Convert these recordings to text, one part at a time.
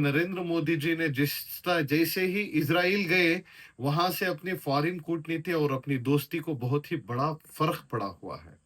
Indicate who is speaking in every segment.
Speaker 1: नरेंद्र मोदी जी ने जैसे ही इजराइल गए, वहां से अपनी फॉरेन कूटनीति और अपनी दोस्ती को बहुत ही बड़ा फर्क पड़ा हुआ है।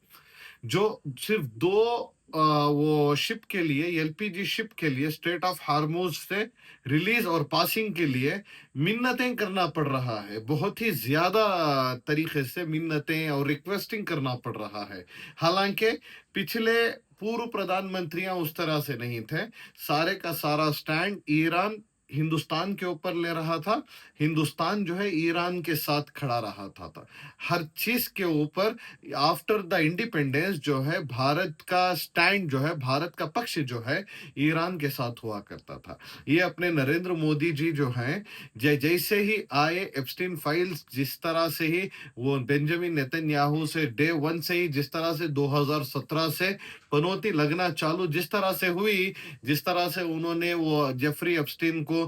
Speaker 1: जो सिर्फ दो वो शिप के लिए, एलपीजी शिप के लिए स्ट्रेट ऑफ हार्मोज से रिलीज और पासिंग के लिए मिन्नतें करना पड़ रहा है। बहुत ही ज्यादा तरीके से मिन्नतें और रिक्वेस्टिंग करना पड़ रहा है। हालांकि पिछले पूर्व प्रधानमंत्रियां उस तरह से नहीं थे। सारे का सारा स्टैंड ईरान हिंदुस्तान के ऊपर ले रहा था। हिंदुस्तान जो है ईरान के साथ खड़ा रहा था। हर चीज के ऊपर आफ्टर द इंडिपेंडेंस जो है भारत का स्टैंड जो है, भारत का पक्ष जो है, ईरान के साथ हुआ करता था। ये अपने नरेंद्र मोदी जी जो हैं, जैसे ही आए एप्स्टीन फाइल्स, जिस तरह से ही वो बेंजामिन नेतन्याहू से डे वन से ही जिस तरह से 2017 से पनौती लगना चालू जिस तरह से हुई, जिस तरह से उन्होंने वो जेफरी एप्स्टीन को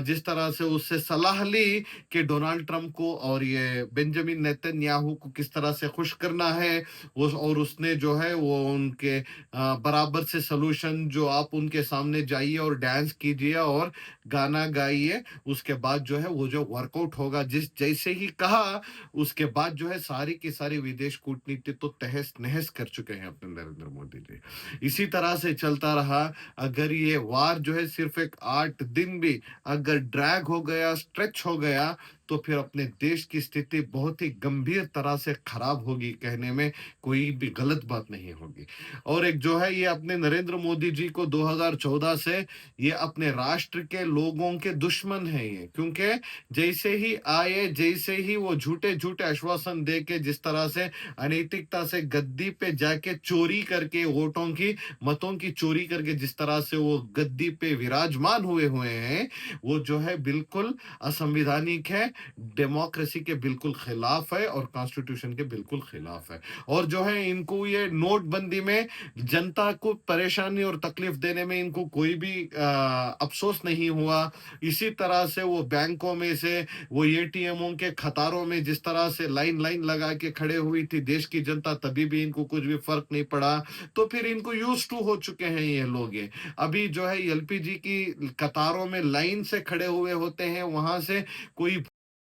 Speaker 1: जिस तरह से उससे सलाह ली कि डोनाल्ड ट्रंप को और ये बेंजामिन नेतन्याहू को किस तरह से खुश करना है, उस और उसने जो है वो उनके बराबर से सलूशन, जो आप उनके सामने जाइए और डांस कीजिए और गाना गाइए, उसके बाद जो है वो जो वर्कआउट होगा, जिस जैसे ही कहा, उसके बाद जो है सारी की सारी विदेश कूटनीति तो तहस नहस कर चुके हैं अपने नरेंद्र मोदी जी। इसी तरह से चलता रहा। अगर ये वार जो है सिर्फ एक 8 दिन भी अगर ड्रैग हो गया, स्ट्रेच हो गया, तो फिर अपने देश की स्थिति बहुत ही गंभीर तरह से खराब होगी, कहने में कोई भी गलत बात नहीं होगी। और एक जो है ये अपने नरेंद्र मोदी जी को 2014 से ये अपने राष्ट्र के लोगों के दुश्मन है ये, क्योंकि जैसे ही आए, जैसे ही वो झूठे झूठे आश्वासन दे के जिस तरह से अनैतिकता से गद्दी पे जाके चोरी करके वोटों की, मतों की चोरी करके जिस तरह से वो गद्दी पे विराजमान हुए हुए हैं, वो जो है बिल्कुल असंवैधानिक है, डेमोक्रेसी के बिल्कुल खिलाफ है और कॉन्स्टिट्यूशन के बिल्कुल खिलाफ है। और जो है इनको ये नोटबंदी में जनता को परेशानी और तकलीफ देने में इनको कोई भी अफसोस नहीं हुआ। इसी तरह से वो बैंकों में से, वो एटीएमों के कतारों में जिस तरह से लाइन लाइन लगा के खड़े हुई थी देश की जनता, तभी भी इनको कुछ भी फर्क नहीं पड़ा। तो फिर इनको यूज टू हो चुके हैं ये लोग। ये अभी जो है एलपीजी की कतारों में लाइन से खड़े हुए होते हैं, वहां से कोई